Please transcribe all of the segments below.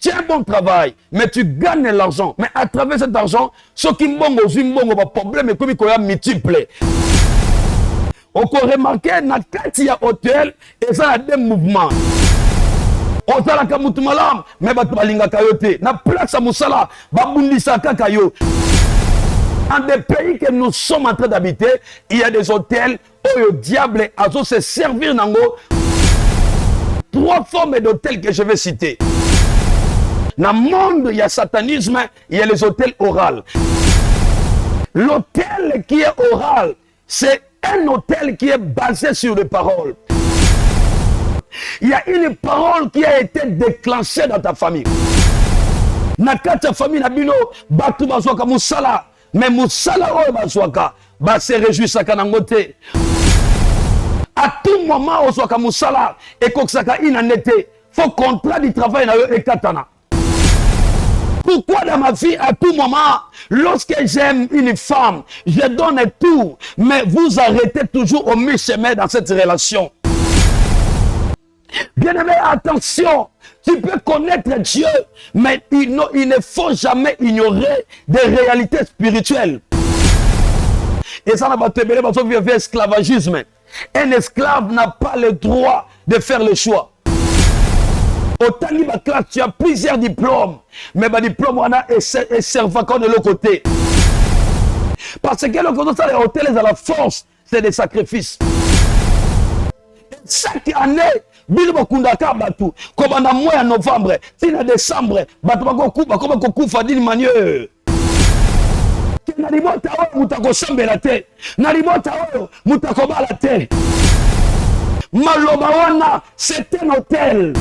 tu as un bon travail, mais tu gagnes l'argent. Mais à travers cet argent, ceux qui m'ont un problème et comme ils ont multiple. On peut remarquer que dans le hôtel, et ça a des mouvements. On a la kamutmalam, mais batu balinga kayote. Na place à Moussala, babundisa kakayo. Dans des pays que nous sommes en train d'habiter, il y a des hôtels où le diable a se servir nango. 3 formes d'hôtels que je vais citer. Dans le monde, il y a satanisme, il y a les hôtels oraux. L'hôtel qui est oral, c'est un hôtel qui est basé sur les paroles. Il y a une parole qui a été déclenchée dans ta famille. Dans ta famille, Nabino, Batu Bazwaka Moussala. Mais Moussala ou Bazwaka, se réjouissaka nangote. À tout moment, on soit comme Moussala et Koksaka inanete. Faut contrat du travail et katana. Pourquoi dans ma vie, à tout moment, lorsque j'aime une femme, je donne tout, mais vous arrêtez toujours au mi-chemin dans cette relation. Bien-aimé, attention, tu peux connaître Dieu, mais il ne faut jamais ignorer des réalités spirituelles. Et ça n'a pas été parce qu'il y avait esclavagisme. Un esclave n'a pas le droit de faire le choix. Au Tani classe, tu as plusieurs diplômes, mais les diplômes est servant de l'autre côté. Parce que l'autre côté, les hôtels à la force, c'est des sacrifices. Chaque année, Bilbo Kundaka Batu, comme en mois en novembre, fin décembre, Batu Bakoku Fadine Manieu. Naribota oyo mutako sambela te. Naribota oyo mutako bala te. Maloba wana, c'est un hôtel.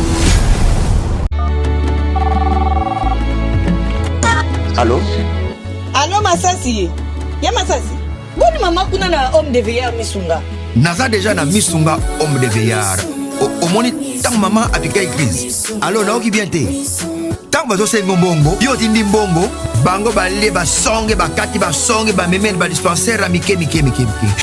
Allô? Allô Masasi. Ya Masasi. Bonne maman kuna na homme de veillard Misunga. Naza déjà na Misunga homme de veillard. Au moni tant maman avec crise. Allô na oki bien te. Tant bazo sengo mbongo, yo tindi mbongo, bango balé ba songe ba kati ba songe ba memene ba dispensaire mike.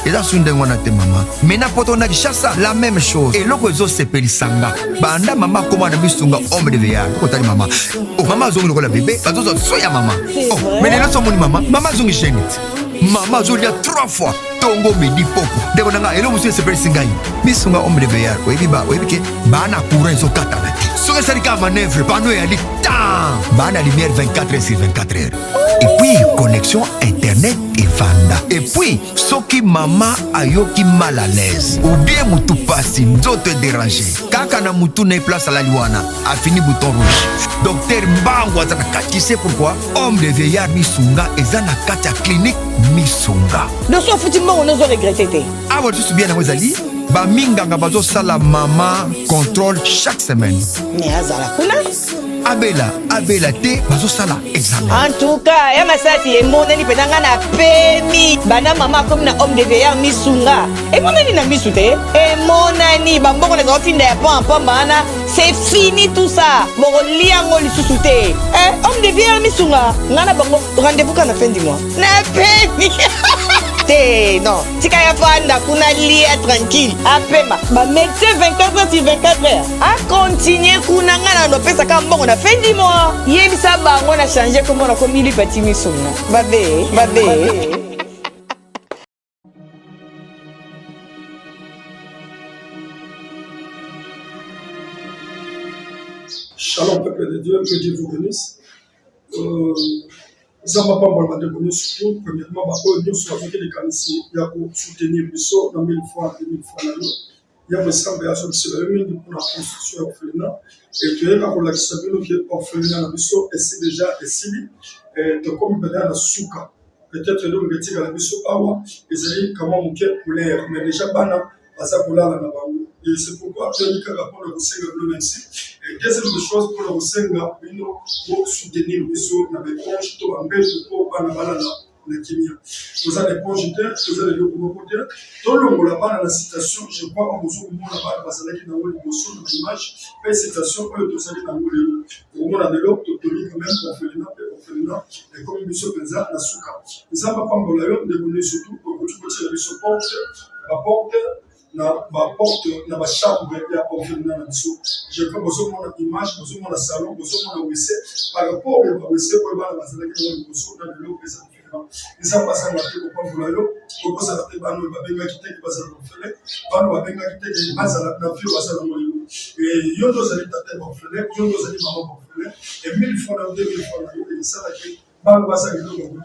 Eza sunde ngona te maman. Mena poto na kishasa la même chose. Et loko zo sepeli sanga. Banda maman comment na Misunga homme de veillard. Ko tali maman. Oh maman zongi lokola bébé, bazo zo soya maman. Oh, mais là son moni maman, maman zongi chenite. Maman zo dia 3 fois. Tongo medi poko. Deko nanga elo musu sepeli singai. Misunga homme de veillard. Webi ke bana courant zo katana. Soke sarika manœuvre pano ya ta. Bana lumière 24h/24h. Et puis connexion internet et vanda. Et puis soki mama ayoki mal à l'aise ou bien mutu pasi nzoto déranger. Kaka na mutu na place à la liwana a fini bouton rouge. Docteur Mbango azana kati, c'est pourquoi homme de veillard Misunga ezana kati ya clinique Misunga. Ne sois foutu on nous regretter. Ah ouais, je suis bien à Wazali. Ba minganga bazo sala mama contrôle chaque semaine. Mais azala kuna Abela te bazo sala examen. En tout cas, ya Masasi e moneli penanga na pemi. Bana mama comme na homme de veillard Misunga. E moneli na misute. E monani bamboko na zofinda ya pam bana. C'est fini tout ça. Boko liango lisusu te. Homme de veillard Misunga. Ngana bango rendez-vous quand la fin du mois. Na pemi. Non, tika ya fanda kuna lia tranquille. Apema, ba médecin 24h/24h. A continuer kuna ngana no pesa ka mbongo na fin du mois. Yebisa bango na changer comme on a commis li petit Misunga. Babe. Shalom peuple de Dieu, que Dieu vous bénisse. Ça m'a pas mal de surtout, premièrement, nous sommes avec les canisiers, il y a pour soutenir le saut dans 1000 fois, 2000 fois l'année. Il y a besoin de faire pour la construction orphelinat. Et tu es là pour la discipline qui est orphelinat dans le saut, et c'est déjà, et si, tu comme dans la souka. Peut-être que nous, nous dans le saut, et c'est comment on peut pour l'air, mais déjà, bana, ça pour là, et c'est pourquoi tu as dit que pour le Roussenga Bleu Nancy. Et deuxième chose pour le Roussenga, pour soutenir le saut dans les ponches, tout en bête pour Banabala, la Kenya. Vous avez des ponches, vous avez des locomotives. Tout le monde là-bas dans la citation, je crois en besoin de monde là-bas, parce qu'il y a dans l'image, et citation, pour le dossier dans le au monde de l'autre, tu as quand même orphelinat, et comme M. Penza, la souka. Nous avons pas de l'avion, de surtout pour que tu puisses la porte, na porte na chambre ya orphelinat na biso. Je crois que mon image, mon salon, mon WC par rapport au WC pour bana bazalaki na liboso na lelo pesa différent. Eza pasa na te ko pambola yo, ko posa na te bano babenga kiteke bazala orphelin, bano babenga kiteke bazala na fio bazala molelo. Et yo dozali tate orphelin, yo dozali maman orphelin, et 1000 francs na 2000 francs na yo et ça la que bano bazali do ko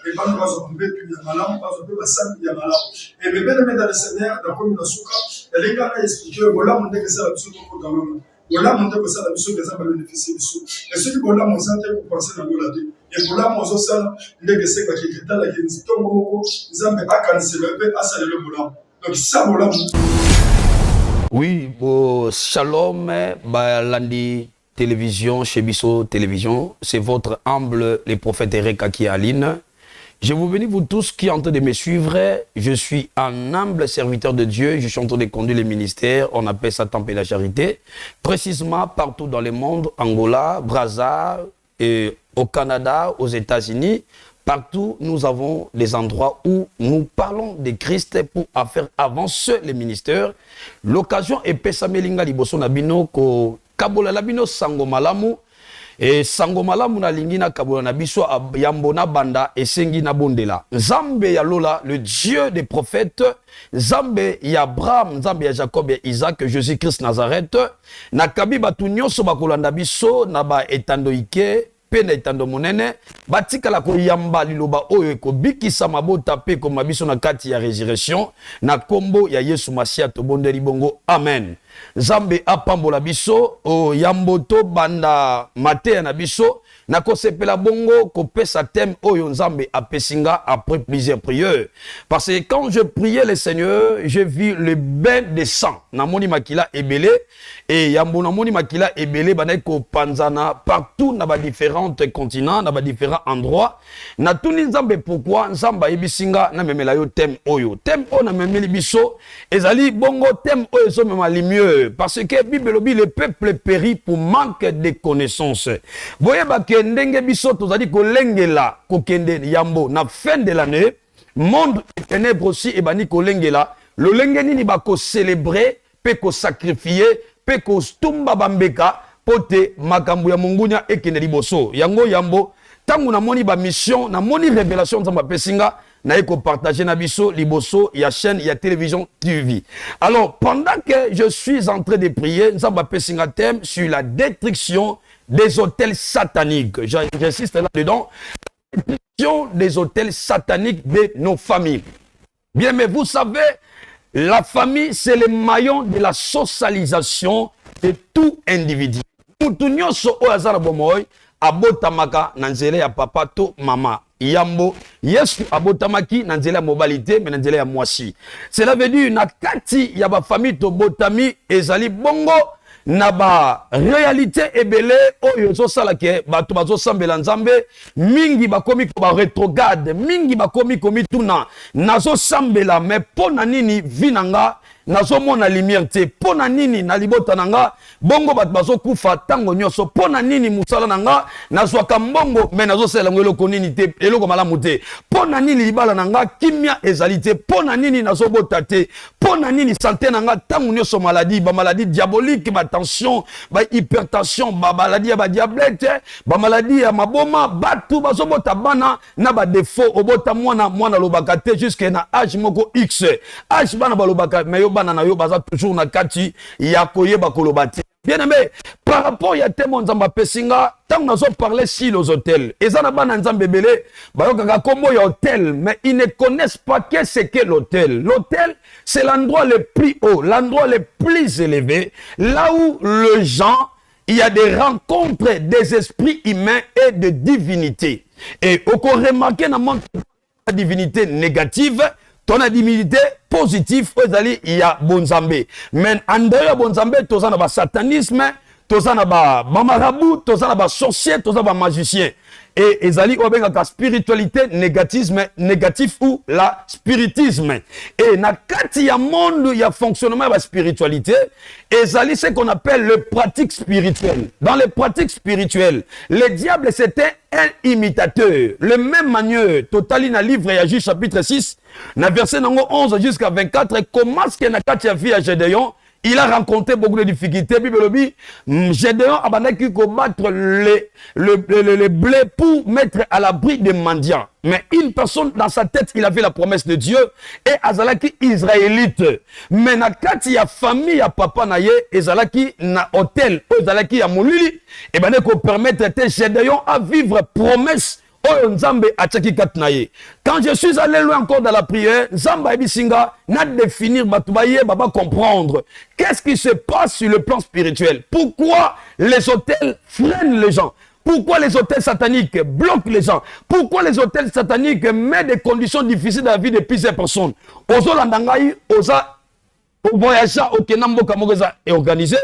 et bano bazo mbetu ya malamu, bazo pe basali ya malamu. Et bébé dans le Seigneur dans comme na suka, les gars a expliqué voilà mon que ça la biso ko quand même. Voilà mon que ça la biso que ça va bénéficier biso. Et ceux qui voilà mon santé pour penser dans la vie. Et voilà mon ça ndenge c'est que qui dans la qui ntombo moko, nzambe akanisela pe asala le bolam. Donc ça bolam. Oui, bon, shalom, Landi Télévision, chez Bisso Télévision. C'est votre humble, les prophètes Ereka qui est en ligne. Je vous bénis, vous tous qui êtes en train de me suivre. Je suis un humble serviteur de Dieu. Je suis en train de conduire les ministères. On appelle ça Temple et la Charité. Précisément partout dans le monde, Angola, Brazza, et au Canada, aux États-Unis. Partout, nous avons des endroits où nous parlons de Christ pour faire avancer les ministères. L'occasion est Pesamelinga Liboso Nabino ko Kabola Labino Sango Malamu et Sango Malamu na lingina Kabola Nabiso Yambona Banda et Sengi Nabondela. Nzambe ya Lola, le Dieu des prophètes, Nzambe ya Abraham, Nzambe ya Jacob et Isaac, Jésus-Christ Nazareth, Nakabi Batunyo Sobakolanda Biso Naba Etandoike. Pena itando monene batika la koyamba liloba oyo ekobikisa mabota pe ko mabiso na kati ya résurrection na kombo ya Yesu Masia to bondeli bongo amen. Zambe apambola biso o yamboto banda mateya na biso na kosepela bongo ko pesa thème oyo Nzambe apesinga après plusieurs prières parce que quand je priais le Seigneur j'ai vu le bain de sang na moni makila ebele et yambo na moni makila ebele bana ko panzana partout na ba différents continents na ba différents endroits na tuni Nzambe pourquoi Nzamba ebisinga na memela yo thème oyo na memeli biso ezali bongo thème oyo so mema limieux parce que Bible lobi le peuple périt pour manque de connaissances. Voyez ba ke ndenge biso tozali ko lengela ko kende yambo na fin de l'année monde ténèbres aussi e bani ko lengela lo lenge nini ba ko célébrer pe ko sacrifier pe ko stumba bambeka pote makambu ya mungunya ekende liboso yango yambo tangu na moni ba mission na moni révélation Nzamba pesinga na eko partager na biso liboso ya chaîne ya télévision TV. Alors pendant que je suis en train de prier Nzamba pesinga thème sur la destruction des hôtels sataniques. J'insiste là-dedans. La destruction des hôtels sataniques de nos familles. Bien, mais vous savez, la famille, c'est le maillon de la socialisation de tout individu. Mutunyo so oazara bomoy abotamaka nanzele ya papa to mama. Yambo, Yesu abotamaki nanzele ya mobilité, mais nanzele ya mwasi. Cela veut dire, na kati ya ba famille to botami ezali bongo, na ba réalité ebele oyo zo sala ke bato bazo sambela Nzambe mingi bakomi ko ba retrograde mingi bakomi komi tuna nazo sambela mais pona nini vinanga nazo mona lumière te pona nini na libota nanga bongo bato bazo kufa tango nyoso pona nini musala nanga nazo kambongo mais nazo sala ngelo nini te eloko malamu te pona nini libala nanga kimia ezalité pona nini nazo bota te pona nini santé nanga tango nyoso maladie ba maladie diabolique ba tension ba hypertension ba maladie ba diabète ba maladie ya maboma batu bazo bota bana na ba défaut obota mwana lobaka te jusqu'à na âge moko X âge bana ba lobaka mais bana na yo baza toujours na kati ya koyeba kolobati. Bien aimé, par rapport à témoin Nzamba pesinga, tant nous avons parlé si les hôtels, et ça n'a pas Nzamba belé, bayokaka kombo ya hôtel, mais ils ne connaissent pas qu'est-ce qu'est l'hôtel. L'hôtel, c'est l'endroit le plus haut, l'endroit le plus élevé, là où les gens, il y a des rencontres des esprits humains et de divinités. Et au qu'on remarque dans la divinité négative, ton divinité positive, il y a Bonzambe. Mais en dehors de Bonzambe, tu as le satanisme, tozana ba marabout, tozana ba sorcier, tozana ba magicien. Et ezali obenga spiritualité négatif ou la spiritisme. Et na kati ya monde ya fonctionnement de spiritualité, ezali ce qu'on appelle le pratique spirituel. Dans les pratiques spirituelles, le diable c'était un imitateur. Le même manière, totali na livre ya Juge chapitre 6, na verset 11 jusqu'à 24, comment est-ce que na kati ya vie ya Gédéon, il a rencontré beaucoup de difficultés. Bible Gédéon a bandaki combattre le blé pour mettre à l'abri des mendiants. Mais une personne dans sa tête, il avait la promesse de Dieu et azalaki israélite. Mais na kati ya famille ya papa na ye, ezalaki na hôtel, ezalaki ya molili, et ben ko permettre Gédéon à vivre promesse. Quand je suis allé loin encore dans la prière, Zamba Ebisinga n'a définir Batoubaye, Baba comprendre qu'est-ce qui se passe sur le plan spirituel. Pourquoi les hôtels freinent les gens? Pourquoi les hôtels sataniques bloquent les gens? Pourquoi les hôtels sataniques mettent des conditions difficiles dans la vie de plusieurs personnes? Ozo Landangaï, Oza, voyageur au Kenambo Kamogeza est organisé.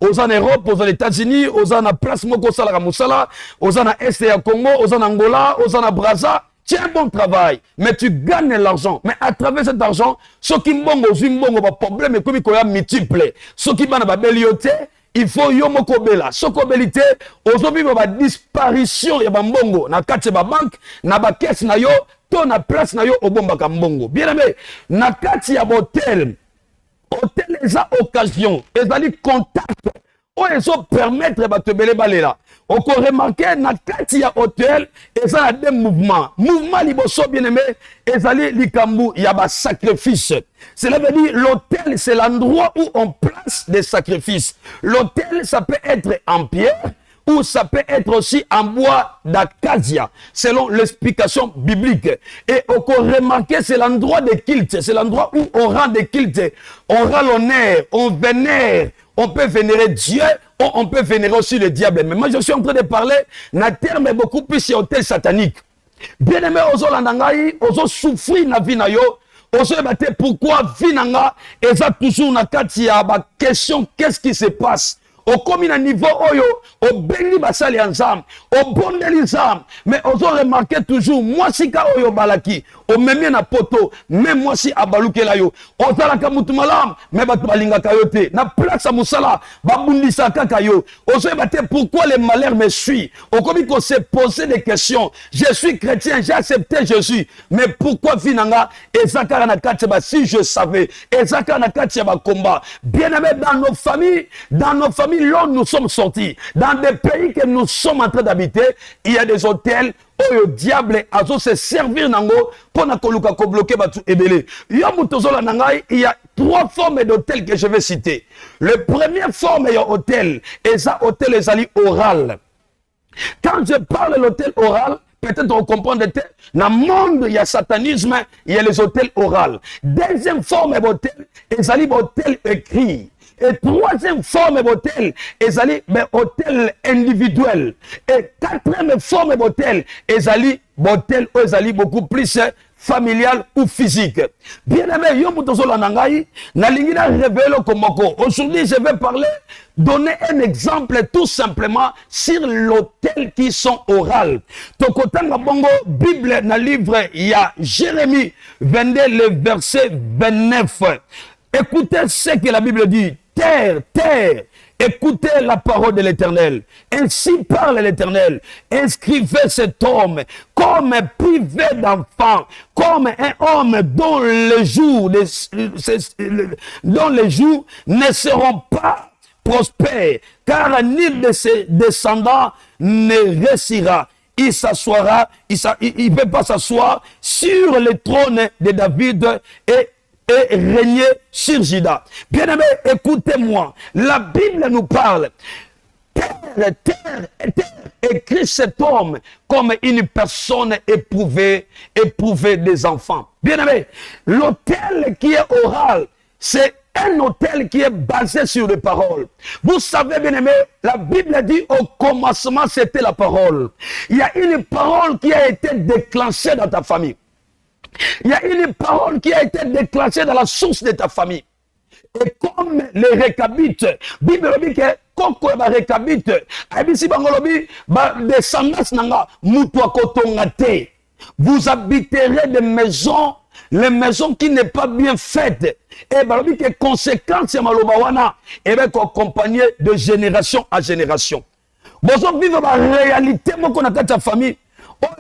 Aux en Europe, aux États-Unis, aux en place Moko Salara Moussala, aux en Est et Congo, aux en Angola, aux en Brazza. Tu as un bon travail, mais tu gagnes l'argent. Mais à travers cet argent, ceux qui m'ont aux problème et comme il y a multiples, ceux qui m'ont belioté, il faut yomoko bela. Sokobelité, aujourd'hui, il y a disparition, il y a mbongo, na kati ba banque, na ba caisse na yo, to na place na yo au bomba kambongo. Bien aimé, na kati ya hotel. Hôtel les a occasion, ils allaient contact, où ils ont permettre de te bele balela. On peut remarquer na kati ya hôtel, ils ont des mouvements. Mouvement liboso bien aimé, ils allaient likambu, il y a des sacrifices. Cela veut dire l'hôtel c'est l'endroit où on place des sacrifices. L'hôtel ça peut être en pierre. Ou ça peut être aussi en bois d'acacia, selon l'explication biblique. Et on peut remarquer, c'est l'endroit des cultes, c'est l'endroit où on rend des cultes, on rend l'honneur, on vénère, on peut vénérer Dieu, ou on peut vénérer aussi le diable. Mais moi, je suis en train de parler d'un terme beaucoup plus sur hôtel satanique. Bien aimé, ozo landangai, ozo souffrir na vie na yo, ozo ebate pourquoi vie nanga, et ça toujours na kati ya ba question, qu'est-ce qui se passe? Au commis à niveau oyo, au béni basali ensemble, au bondeli ensemble, mais on a remarqué toujours, moi si ka oyo balaki, au même na poto, même moi si abaluke la yo, on a la kamutumalam, mais batu balinga kayote, na place à moussala, babundisa kakayo, on se battait pourquoi les malheurs me suivent, au commis qu'on s'est posé des questions, je suis chrétien, j'ai accepté Jésus, mais pourquoi finanga, et zakara na kateba, si je savais, et zakara na kateba combat, bien aimé dans nos familles, là où nous sommes sortis, dans des pays que nous sommes en train d'habiter, il y a des hôtels où le diable a se servir nango pour ne bloquer batu ebele. Il y a 3 formes d'hôtels que je vais citer. La première forme est hôtel, et ça hôtel est ali oral. Quand je parle de l'hôtel oral, peut-être on comprend dans le monde, il y a satanisme, il y a les hôtels oraux. Deuxième forme d'hôtel, est ali hôtel écrit. Et troisième forme d'hôtel, ils allaient hôtel individuel. Et quatrième forme d'hôtel, ils allaient beaucoup plus familial ou physique. Bien aimé, aujourd'hui je vais donner un exemple tout simplement sur l'hôtel qui sont oraux. Tokotanga bongo Bible na livre il y a Jérémie 22 le verset 29. Écoutez ce que la Bible dit. Terre, terre, écoutez la parole de l'Éternel. Ainsi parle l'Éternel. Inscrivez cet homme comme privé d'enfant, comme un homme dont les jours ne seront pas prospères, car nul de ses descendants ne réussira. Il s'assoira, il ne peut pas s'asseoir sur le trône de David et régner sur Juda. Bien aimé, écoutez-moi. La Bible nous parle. Terre, écrit cet homme comme une personne éprouvée des enfants. Bien aimé, l'hôtel qui est oral, c'est un hôtel qui est basé sur les paroles. Vous savez, bien aimé, la Bible dit au commencement, c'était la parole. Il y a une parole qui a été déclenchée dans ta famille. Il y a une parole qui a été déclenchée dans la source de ta famille. Et comme les récabites, Bible dit que bakoko ya barekabite ayebisi bango lobi badescendance nanga mutu akotonga te. Vous habiterez des maisons, les maisons qui n'est pas bien faites. Et balobi que conséquence ya maloba wana et bien accompagné de génération à génération. Bozo vivre la réalité moko na kati ya famille.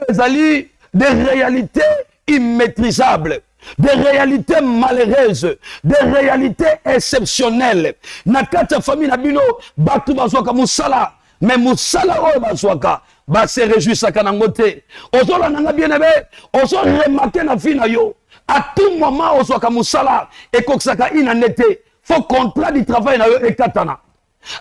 Ezali des réalités immaîtrisables, des réalités malheureuses, des réalités exceptionnelles. Na kati ya famille na bino batu bazwaka musala, mais musala oyo bazwaka ba se réjouissaka nango te. Ozola nanga bien aimé, ozo remarquer na vie na yo. À tout moment ozwaka musala ekokisaka inanete. Faut contrat du travail na yo ekatana.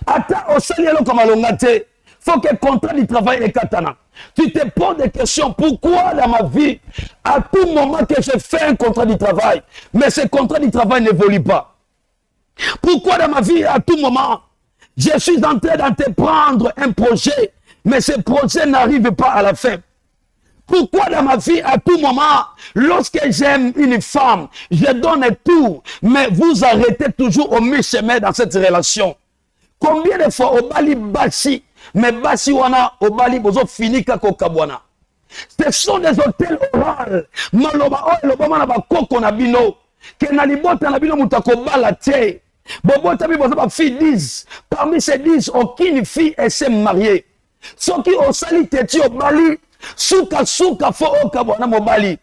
Ata osali eloko malonga te. Faut que le contrat du travail est katana. Tu te poses des questions. Pourquoi dans ma vie, à tout moment que je fais un contrat du travail, mais ce contrat du travail n'évolue pas? Pourquoi dans ma vie, à tout moment, je suis en train d'entreprendre un projet, mais ce projet n'arrive pas à la fin? Pourquoi dans ma vie, à tout moment, lorsque j'aime une femme, je donne tout, mais vous arrêtez toujours au mi-chemin dans cette relation? Combien de fois au bali basi, mais basi wana au bali bozo fini kako kabwana? Ce sont des hôtels oraux. Maloba o lobama na bakoko na bino. Que na libota na bino mutako bala te. Bobota bi bozo ba fille 10. Parmi ces 10, aucune fille est s'est mariée. Ceux qui ont sali teti au bali, suka fo o kabwana mobali.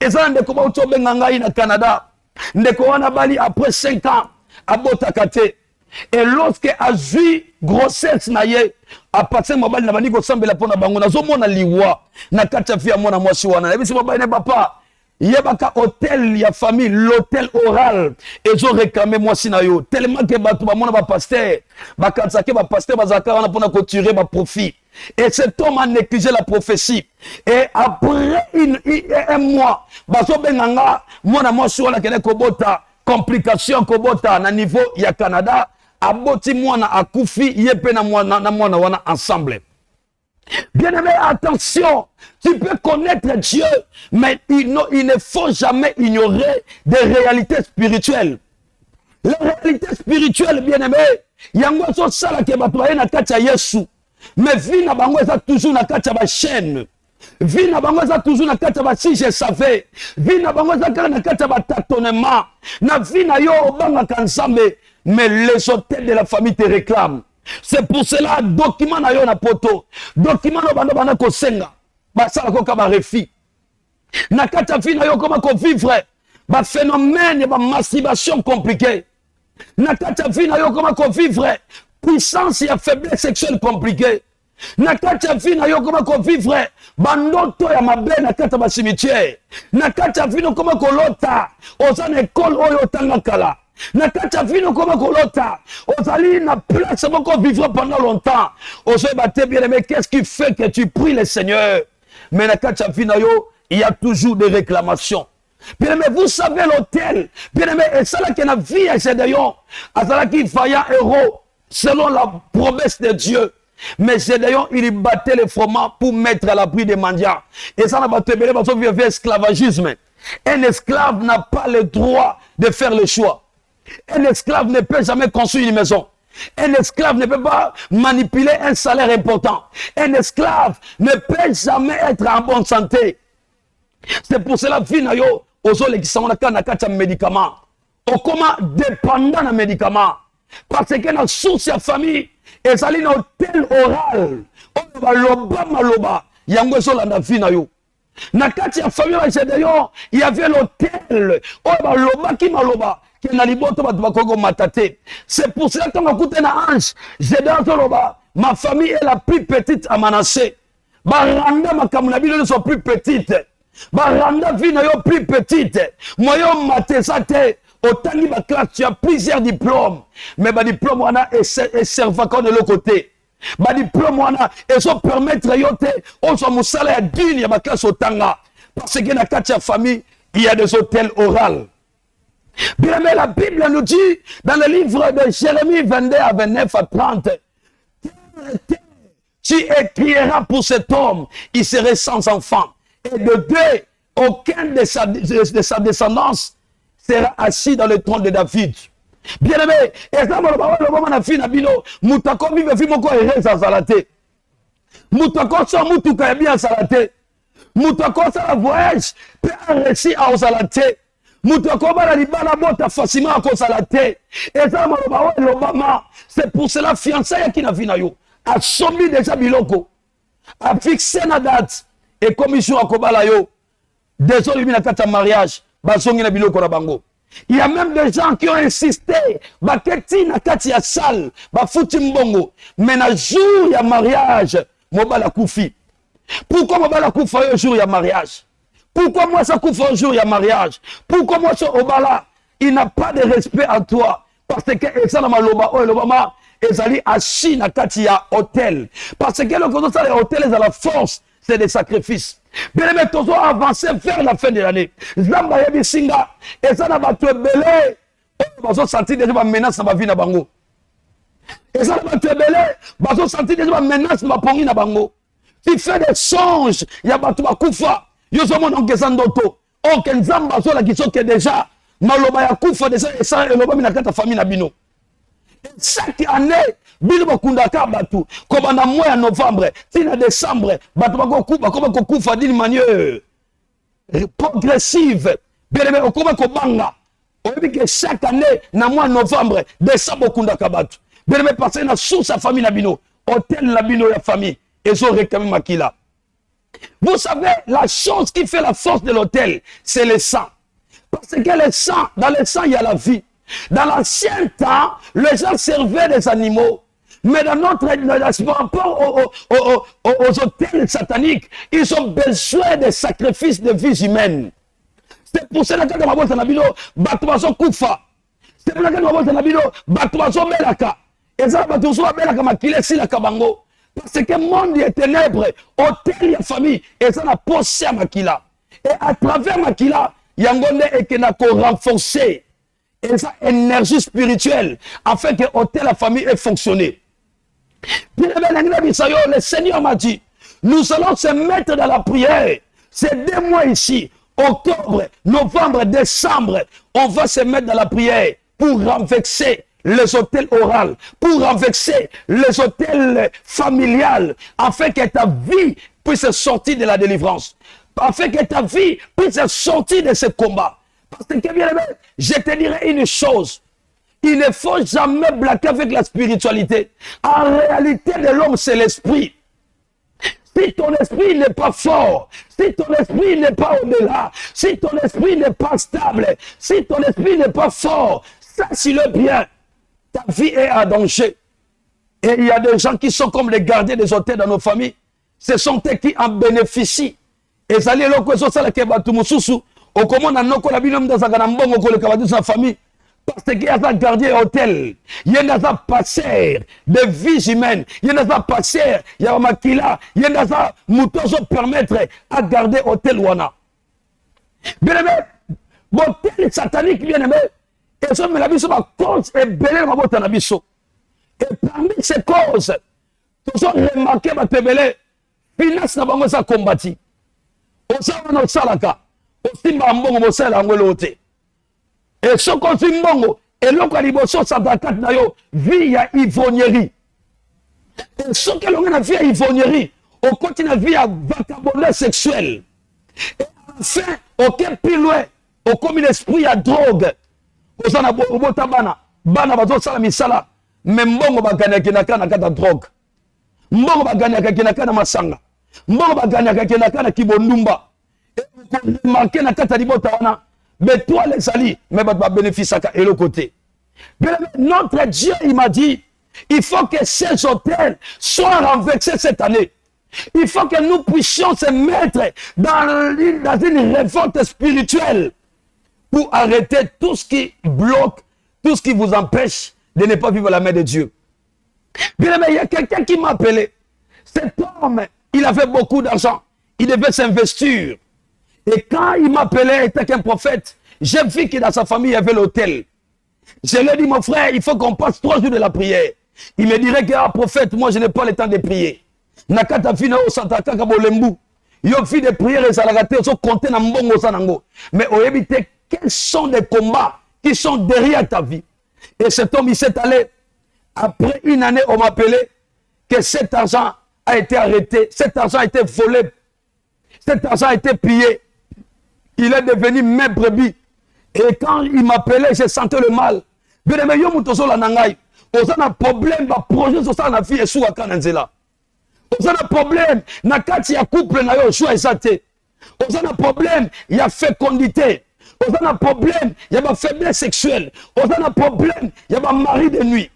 Ezana ndeko ba utobenga ngai na Canada. Ndeko wana bali après 5 ans abota kate. Et lorsque azui grossesse na ye a partir mobali na bandi ko sambela pona bango na zo mona liwa na kati fia mona mwasi wana ebisi mobali ne papa yebaka hôtel ya famille l'hôtel oral ezo réclamer mwasi na yo tellement que batu ba mona ba pasteur ba katsake ba pasteur bazaka wana pona ko tirer ba profit. Et cet homme a négligé la prophétie. Et après un mois bazo benganga mona mwasi wana kene kobota complication kobota na niveau ya Canada. Aboti mwana akufi yepe na mwana wana ensemble. Bien aimé, attention, tu peux connaître Dieu, mais il ne faut jamais ignorer des réalités spirituelles. Les réalités spirituelles, bien aimé, yango so sala ke batoye na kati ya Yesu, mais vie na bango eza toujours na kati ya ba chaîne. Vie na bango eza toujours na kati ya ba si je savais. Vie na bango eza na kati ya ba tâtonnement. Na vie na yo obanga kansambe. Mais les hôtels de la famille te réclament. C'est pour cela, document na yo na poto. Document no bando bana ko senga. Ba sala ko ka ba refi. Na kata fi na yo koma ko vivre. Ba phénomène ba masturbation compliquée. Na kata fi na yo koma ko vivre. Puissance et faiblesse sexuelle compliquée. Na kata fi na yo koma ko vivre. Bandoto ya mabe na kata ba cimetière. Na kata fi no koma ko lota. Ozana école oyo tanga kala. Na kati vino koma kolota ozali na place moko vivre pendant longtemps ozo baté bien aimé qu'est-ce qui fait que tu pries le Seigneur mais na kati vino yo il y a toujours des réclamations. Bien aimé, vous savez l'hôtel bien aimé et ça là qui na vie à Gédéon azala qui vaillant héros selon la promesse de Dieu. Mais Gédéon, il battait les froment pour mettre à l'abri des mendiants. Et ça n'a pas été parce qu'il y avait esclavagisme. Un esclave n'a pas le droit de faire le choix. Un esclave ne peut jamais construire une maison. Un esclave ne peut pas manipuler un salaire important. Un esclave ne peut jamais être en bonne santé. C'est pour cela que yo ozole qui sont na kati médicament. O comment dépendant de médicaments parce que na source ya famille ezali na hôtel oral. O ba loba maloba yango so la vie na yo. Na kati ya famille ya Gédéon, il y avait l'hôtel. O ba loba ki maloba. C'est pour cela que je ange. Ma famille est la plus petite à Manassé. Baranda ma kamuna sont plus petites. Baranda vina yo plus petite. Moi yo matesate. Autant ni ma classe tu as plusieurs diplômes. Mais ma diplôme wana est servant de l'autre côté. Ma diplôme wana et ça permettre yo te on soit musala ya digne ya ma classe otanga. Parce que dans la famille il y a des hôtels oraux. Bien aimé, la Bible nous dit dans le livre de Jérémie 22 à 29 à 30, tu écriras pour cet homme, il serait sans enfant. Et de deux, aucun de sa descendance sera assis dans le trône de David. Bien aimé, et ça le moment na fi na bino, mutako vive fi moko ereza salate. Mutako so mutuka bien salate. Mutako sa voyage, pe un récit à salate. Mutako ba la libana bota facilement à salate. Et ça l'Obama, c'est pour cela fiançailles qui na fi na yo. A somi déjà biloko. A fixé na date et commission à kobala yo. Désolé mina kata mariage, ba songi na biloko na bango. Il y a même des gens qui ont insisté, baketi na kati ya salle, ba futi mbongo, mais na jour ya mariage, mobala koufi. Pourquoi mobala koufa un jour ya mariage? Pourquoi moi ça koufa un jour ya mariage? Pourquoi moi ça obala? Il n'a pas de respect en toi parce que ça na maloba o lobama ezali assis na kati ya hôtel. Parce que le côté ça les hôtels à la force, c'est des sacrifices. Bien aimé, tous avancer vers la fin de l'année. Zamba yebi singa, et ça n'a pas tué belé. Ils ont senti déjà ma menace dans ma vie na bango. Et ça n'a pas tué belé. Ils ont senti déjà ma menace dans ma pongi na bango. Tu fais des songes, il y a pas tout koufa. Yo sommes en kesandoto. On kenzamba so la qui sont que déjà maloba ya koufa déjà et ça et loba mina kata famille na bino. Chaque année, bino bakundaka batu comme en mois de novembre, tina décembre, batu bako kufa d'une manière progressive. Bien aimé, okoma ko banga. On dit que chaque année, na mois de novembre, décembre kundaka batu. Bien aimé, parce que na sous sa famille na bino, hôtel na bino la famille, et so réclamé makila. Vous savez, la chose qui fait la force de l'hôtel, c'est le sang. Parce que le sang, dans le sang, il y a la vie. Dans l'ancien temps, les gens servaient des animaux. Mais dans notre par rapport aux hôtels sataniques, ils ont besoin de sacrifices de vies humaines. C'est pour cela que dans ma boîte en abino, Batouazo Koufa. C'est pour cela que dans ma boîte en abino, Batouazo Melaka. Et ça, Batouazo Melaka Makile Sila Kabango. Parce que le monde est ténèbres, hôtel et famille, et ça n'a pas à Makila. Et à travers Makila, Yangone et Kenako renforcer. Et ça, énergie spirituelle, afin que l'hôtel, la famille ait fonctionné. Puis le Seigneur m'a dit, nous allons se mettre dans la prière. C'est 2 mois ici, octobre, novembre, décembre, on va se mettre dans la prière pour renverser les hôtels oraux, pour renverser les hôtels familiales, afin que ta vie puisse sortir de la délivrance, afin que ta vie puisse sortir de ce combat. Parce que bien aimé, je te dirai une chose. Il ne faut jamais blaguer avec la spiritualité. En réalité de l'homme, c'est l'esprit. Si ton esprit n'est pas fort, si ton esprit n'est pas au-delà, si ton esprit n'est pas stable, si ton esprit n'est pas fort, sache-le bien, ta vie est en danger. Et il y a des gens qui sont comme les gardiens des hôtels dans nos familles. Ce sont eux qui en bénéficient. Et ça, les locaux, ça, les kebatumususu. Au comment on a nos collaborateurs dans sa gambon ko le kabadu sa famille parce qu'il y a un gardien hôtel, il y a un passeur de vie humaine, il y a un passeur, il y a un makila, il y a un mouton se permettre à garder hôtel wana. Bien aimé, hôtel satanique bien aimé, et ça me la biso ma cause est belé ma botte na biso. Et parmi ces causes, tous ont remarqué ma tebele, finance na bango sa combattu. On s'en va dans salaka. Osimba mbongo mosala ngwelo te. Et ce qu'on dit mbongo, et l'on a liboso sa dakat na yo, vie ya ivrognerie. Et ce que l'on a vie ya ivrognerie, on continue à vie à vagabondage sexuel. Et enfin, aucun piloué, au comme l'esprit à drogue. Osana bota bana, bana bazo sala misala, mais mbongo baganya kinaka na kata drogue. Mbongo baganya kinaka na masanga. Mbongo baganya kinaka na kibondumba. Marqué na kata libota wana, mais toi les alliés, mais va bénéficier et le côté. Notre Dieu, il m'a dit, il faut que ces hôtels soient renversés cette année. Il faut que nous puissions se mettre dans une révolte spirituelle pour arrêter tout ce qui bloque, tout ce qui vous empêche de ne pas vivre la main de Dieu. Bien, mais il y a quelqu'un qui m'a appelé. Cet homme, il avait beaucoup d'argent. Il devait s'investir. Et quand il m'appelait, il était qu'un prophète, j'ai vu que dans sa famille, il y avait l'hôtel. Je lui ai dit, mon frère, il faut qu'on passe 3 jours de la prière. Il me dirait que, ah, prophète, moi, je n'ai pas le temps de prier. Nakata fina o santaka kabolembu. Yo fi de prière et salagate, so compter na mbongo sanango. Mais au éviter, quels sont les combats qui sont derrière ta vie? Et cet homme, il s'est allé. Après une année, on m'a appelé que cet argent a été arrêté, cet argent a été volé, cet argent a été pillé. Il est devenu mes brebis. Et quand il m'appelait, j'ai senti le mal. Bien aimé, yo mutozo la nangai. On a un problème, ba projet sur ça na vie et sous à kananzela. On a un problème, na kati ya couple na yo choix esate. On a un problème, il y a fécondité. On a un problème, il y a ma faiblesse sexuelle. On a un problème, il y a ma mari de nuit.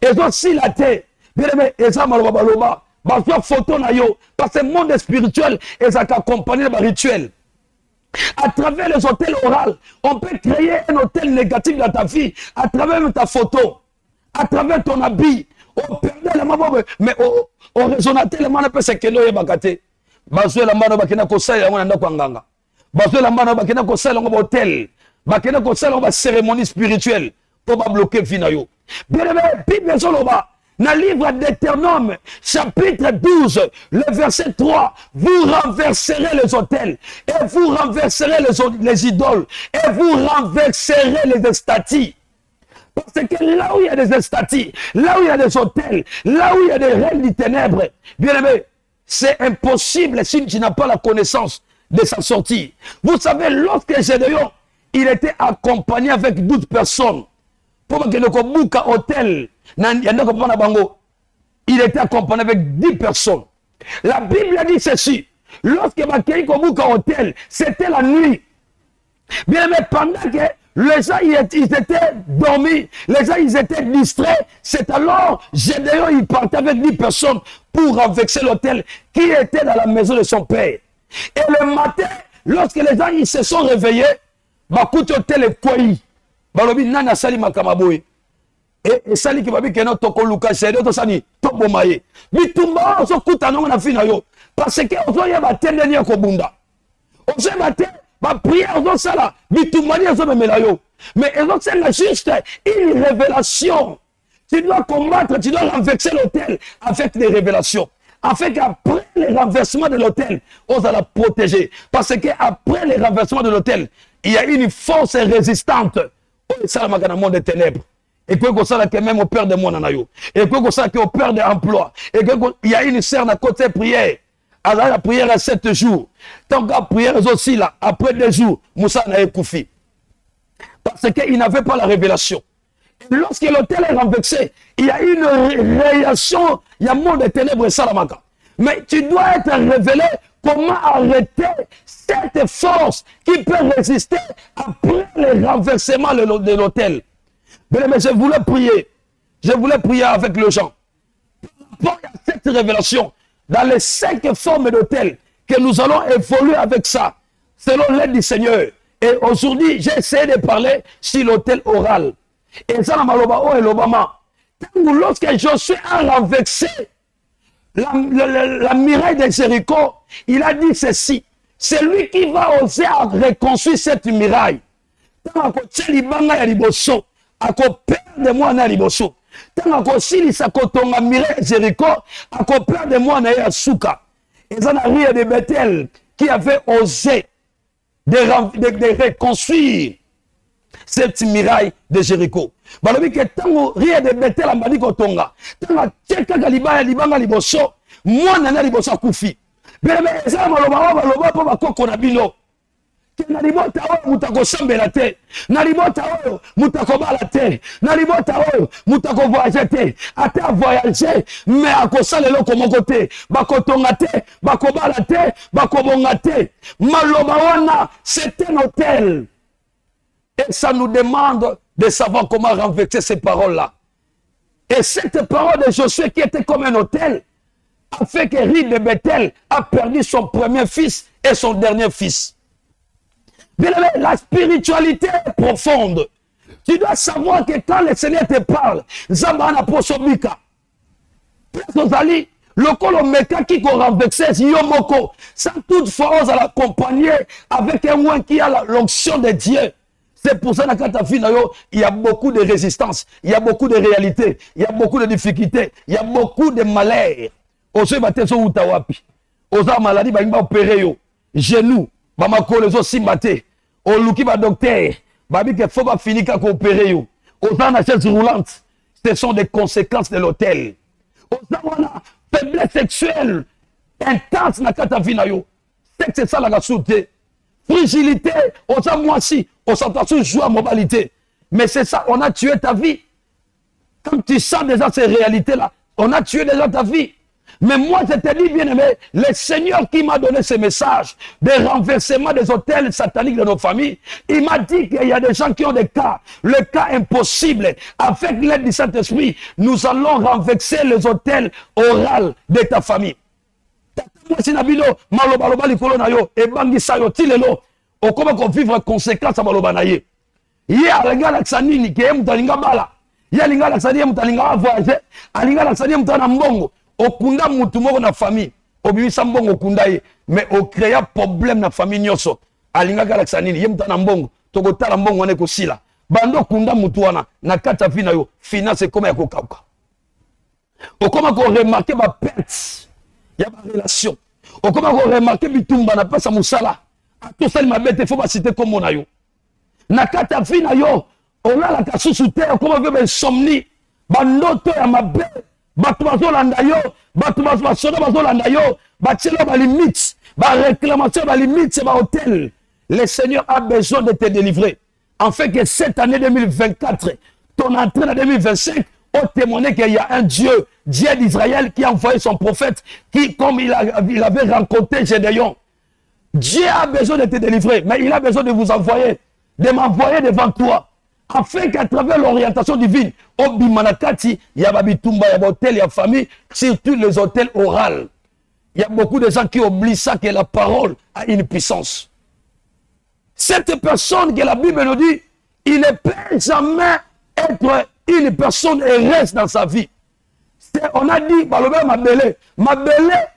Et donc si la terre, bien aimé, et ça maloba baloba, ba photo na yo, parce que le monde spirituel et ça accompagné le rituel. À travers les hôtels oraux, on peut créer un hôtel négatif dans ta vie à travers ta photo, à travers ton habit. On perdait la main, mais on raisonnait tellement un peu ce que nous avons fait. Bazo la mano bakina kosala yango na kwanganga. Bazo la mano bakina kosala yango hôtel. Bakina kosala yango cérémonie spirituelle pour pas bloquer finayo. Bien aimé, Bible soloba. Dans le livre d'Éternome, chapitre 12, le verset 3, vous renverserez les autels, et vous renverserez les idoles, et vous renverserez les statues. Parce que là où il y a des statues, là où il y a des autels, là où il y a des règnes du ténèbres, bien aimé, c'est impossible si tu n'as pas la connaissance de sa sortie. Vous savez, lorsque Gédéon, il était accompagné avec 12 personnes, pour que le Kobuka hôtel, il était accompagné avec 10 personnes. La Bible a dit ceci. Lorsque Bakei Kobuka hôtel, c'était la nuit. Bien mais pendant que les gens ils étaient dormis, les gens ils étaient distraits, c'est alors Gédéon il partait avec 10 personnes pour renverser l'hôtel qui était dans la maison de son père. Et le matin, lorsque les gens ils se sont réveillés, Bakout hôtel est quoi? Balobi nana sali makamaboy et sali ki babi keno toko luka sedo to sani to bomaye bitumba so kuta no na fina yo parce que ozo ya batende ni ko bunda ozo bate ba prière ozo sala bitumba ni ozo memela yo mais ozo c'est juste une révélation. Tu dois combattre, tu dois renverser l'hôtel avec des révélations. Afin qu'après le renversement de l'hôtel, on va la protéger. Parce qu'après le renversement de l'hôtel, il y a une force résistante. Ça, c'est le monde des ténèbres. Et que ça, que même au père de mon anayo. Et que ça, au père de l'emploi. Et qu'il y a une sœur à côté prière. Alors la prière à 7 jours. Tant que la prière est aussi là, après 2 jours, Moussa n'a pas koufi. Parce qu'il n'avait pas la révélation. Lorsque l'hôtel est renversé, il y a une réaction, il y a un monde des ténèbres et salamaka. Mais tu dois être révélé comment arrêter cette force qui peut résister après le renversement de l'hôtel. Mais je voulais prier avec les gens. Pour cette révélation, dans les 5 formes d'hôtel, que nous allons évoluer avec ça, selon l'aide du Seigneur. Et aujourd'hui, j'ai essayé de parler sur l'hôtel oral. Et ça, lorsque Josué a renversé la muraille de Jéricho, il a dit ceci. C'est lui qui va oser à reconstruire cette muraille. Tant que Tchelibanga ya liboso, ako perdre moi na liboso. Tant que silisa kotonga muraille de Jéricho, ako perdre moi na ya souka. Et ça n'a rien de Bethel qui avait osé de reconstruire cette muraille de Jéricho. Balobi que tango rien de Bethel amani kotonga. Tango tcheka galibaya libanga liboso, mwana na liboso kufi. Bebe eza maloba po bakoko na bino. Na libota oyo mutako sambela te. Na libota oyo mutako bala te. Na libota oyo mutako voyager te. Ata voyager mais akosala loko moko te. Bakotonga te, bakobala te, bakobonga te. Maloba wana c'est un hôtel. Et ça nous demande de savoir comment renverser ces paroles-là. Et cette parole de Josué qui était comme un hôtel a fait que Rid de Bethel a perdu son premier fils et son dernier fils. Bien aimé, la spiritualité est profonde. Tu dois savoir que quand le Seigneur te parle, Zambana Posobika, le colomeka qui a renversé Yomoko, sans toutefois on l'accompagner avec un moine qui a l'onction de Dieu. C'est pour ça que dans ta vie, il y a beaucoup de résistance, il y a beaucoup de réalités, il y a beaucoup de difficultés, il y a beaucoup de malheurs. Oso batezo utawapi. Oza maladie ba imba opérer yo. Genou, ba makolo zo simbate. Oluki ba docteur, ba bi ke faut ba finir ka opérer yo. aux chaise roulante, ce sont des conséquences de l'hôtel. Aux faiblesse sexuelle intense na kata vie na yo. C'est ça la soute. Fragilité, aux moisi, aux sensations joie mobilité. Mais c'est ça, on a tué ta vie. Quand tu sens déjà ces réalités-là, on a tué déjà ta vie. Mais moi, je te dis, bien aimé, le Seigneur qui m'a donné ce message de renversement des hôtels sataniques de nos familles, il m'a dit qu'il y a des gens qui ont des cas, le cas impossible. Avec l'aide du Saint-Esprit, nous allons renverser les hôtels oraux de ta famille. Moi, si nabino, malobaloba likolo na yo, et bangi sayo tilelo, o comment qu'on vivre conséquence à maloba na ye. Ye alinga la ksanini, ke mutalinga bala. Ye alinga la ksani, mutalinga voyager, alinga la ksani, mutana mbongo. Okunda mutu moko na famille obimisa mbongo okunda ye mais okrea problème na famille nyoso alinga galakisa nini ye mutana mbongo tokotala mbongo wana ekosila bando okunda mutu wana na kati ya vie na yo finance ekoma ya kokauka okoma koremarke baperte ya barelation okoma koremarke bitumba na pesa mosala atosali mabe te fo basite kombo na yo na kati ya vie na yo olalaka susu te okoma ve bainsomnie bandoto ya mabe bato bazolanda yo bato basoda bazolanda yo batielo balimite baréclamation balimite bahôtel. Le Seigneur a besoin de te délivrer afin que cette année 2024 ton entrée en 2025 au témoigner qu'il y a un Dieu d'Israël qui a envoyé son prophète qui comme il avait rencontré Gédéon. Dieu a besoin de te délivrer mais il a besoin de vous envoyer, de m'envoyer devant toi afin qu'à travers l'orientation divine, au Bimanakati, il y a Babitumba, il y a hôtel, il y a famille, surtout les hôtels oraux. Il y a beaucoup de gens qui oublient ça, que la parole a une puissance. Cette personne que la Bible nous dit, il ne peut jamais être une personne heureuse dans sa vie. On a dit, Maloba Mabele,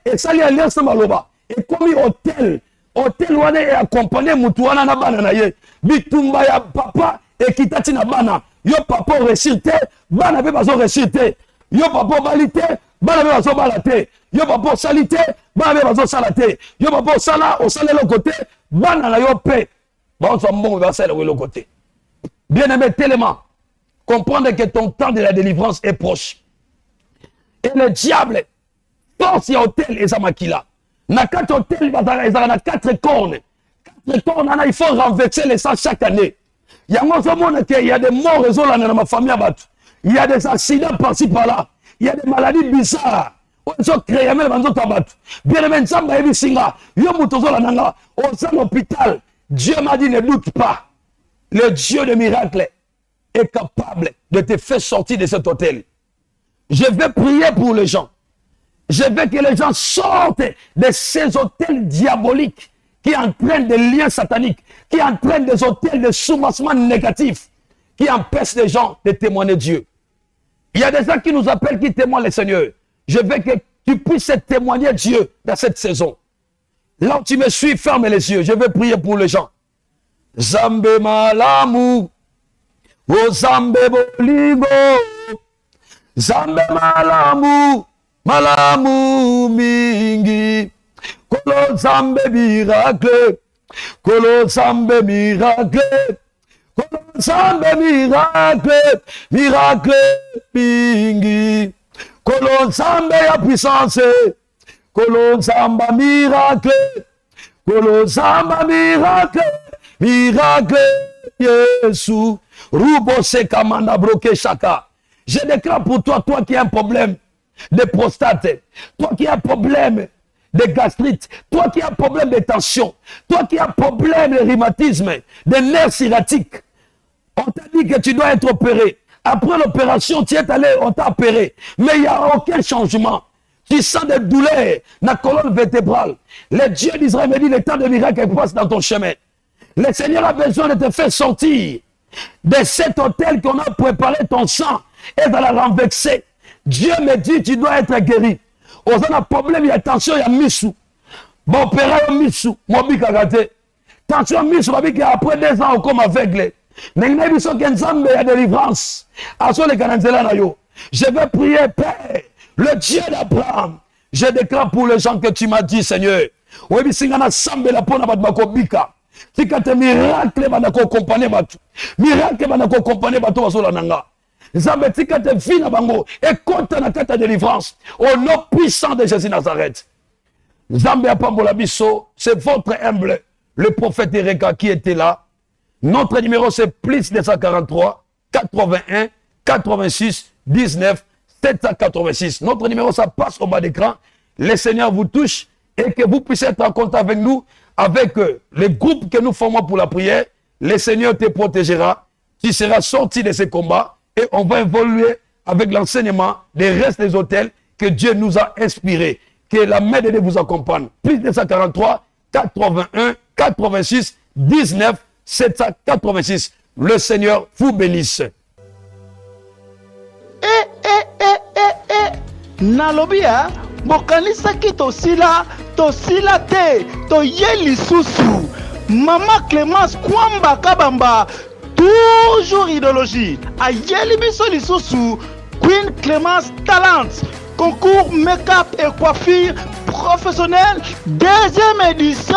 et ça y a l'air sans Maloba. Et comme hôtel, wana est accompagné, Moutouana na banana ye, Bitumba ya papa, et qui t'a dit na bana, yo papa récité, bana be bazo récité, yo papa balité, bana be bazo balate, yo papa salité, bana be bazo salate, yo papa sala, au salé le côté, bana na yo paix, bon son bon va salé le côté. Bien aimé tellement, comprendre que ton temps de la délivrance est proche. Et le diable, force y hôtel et Zamakila. Na 4 hôtels, il y a 4 cornes. 4 cornes, il faut renverser les sangs chaque année. Il y a des morts dans ma famille. Il y a des accidents par-ci par-là. Il y a des maladies bizarres. Bien aimé, au hôpital, Dieu m'a dit ne doute pas. Le Dieu de miracles est capable de te faire sortir de cet hôtel. Je vais prier pour les gens. Je veux que les gens sortent de ces hôtels diaboliques qui entraînent des liens sataniques, qui entraînent des hôtels de soubassement négatifs, qui empêchent les gens de témoigner Dieu. Il y a des gens qui nous appellent, qui témoignent le Seigneur. Je veux que tu puisses témoigner Dieu dans cette saison. Là où tu me suis, ferme les yeux. Je vais prier pour les gens. Zambe malamu, o zambe bolingo, zambe malamu, malamu mingi. Kolo zambe miracle, kolo zambe miracle, kolo zambe miracle, miracle mingi. Kolo zambe ya puissance, kolo zamba miracle, kolo zamba miracle, miracle Yesu. Rubo se kamanda bloqué chaka. Je déclare pour toi, toi qui as un problème de prostate, toi qui as un problème de gastrite, toi qui as un problème de tension, toi qui as un problème de rhumatisme, de nerfs sciatiques, on t'a dit que tu dois être opéré. Après l'opération, tu es allé, on t'a opéré. Mais il n'y a aucun changement. Tu sens des douleurs dans la colonne vertébrale. Le Dieu d'Israël me dit, le temps de miracle passe dans ton chemin. Le Seigneur a besoin de te faire sortir de cet hôtel qu'on a préparé ton sang et de la renverser. Dieu me dit, tu dois être guéri. Aux autres problèmes, il y a tension, il y a missou. Bon, opéra, missou, mon bic a raté. Tension, missou, après 2 ans, on comme aveugle. Mais il y a une délivrance. Je vais prier, Père, le Dieu d'Abraham. Je déclare pour les gens que tu m'as dit, Seigneur. tika te miracle banako accompagner bato miracle banako accompagner bato bazolananga nzambe tika te vie na bango ekota na kata délivrance au nom puissant de Jésus Nazareth. Nzambe apambola biso, c'est votre humble le prophète Ereka qui était là. Notre numéro c'est plus 243 81 86 19 786. Notre numéro ça passe au bas d'écran. Le Seigneur vous touche et que vous puissiez être en contact avec nous, avec les groupes que nous formons pour la prière. Le Seigneur te protégera. Tu seras sorti de ces combats et on va évoluer avec l'enseignement des restes des hôtels que Dieu nous a inspirés. Que la main de Dieu vous accompagne. Plus 243 81 86 19 786. Le Seigneur vous bénisse. Nalobia bokanisaki tosila te toye lisusu. Mama Clémence Kwamba Kabamba toujours idéologie ayeli biso lisusu. Queen Clémence Talent concours make-up et coiffure professionnel deuxième édition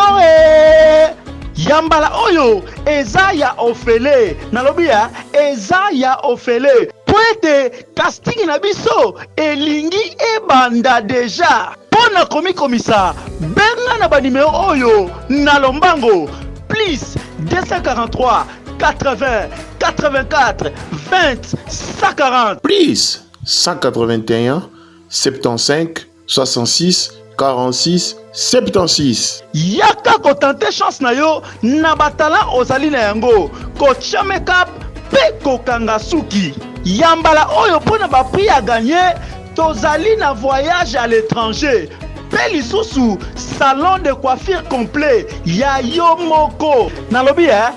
Yambala oyo eza ya ofele nalobia eza ya ofele poete casting na biso elingi ebanda deja pona komisa benga na ba numéro oyo na lombango plus 243 80 84 20 140 plus 181 75 66 46 76. Yaka ko tenter chance na yo na batala ozali na yango ko make-up pe ko kanga suki. Yambala oyo pona ba prix à gagner tozali na voyage à l'étranger. Pe lisusu salon de coiffure complet ya yo moko. Nalobi ya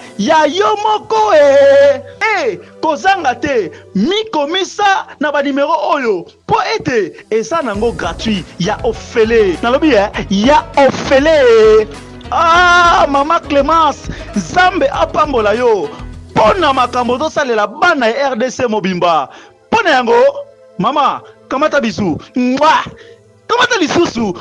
yo moko kozanga te mi komisa na ba numéro oyo po ete eza nango gratuit ya ofele. Nalobi ya ofele. Ah mama Clémence Zambe apambola yo pona makambo to salela bana ya RDC mobimba. Pona yango mama kamata bisu. Kamata lisusu.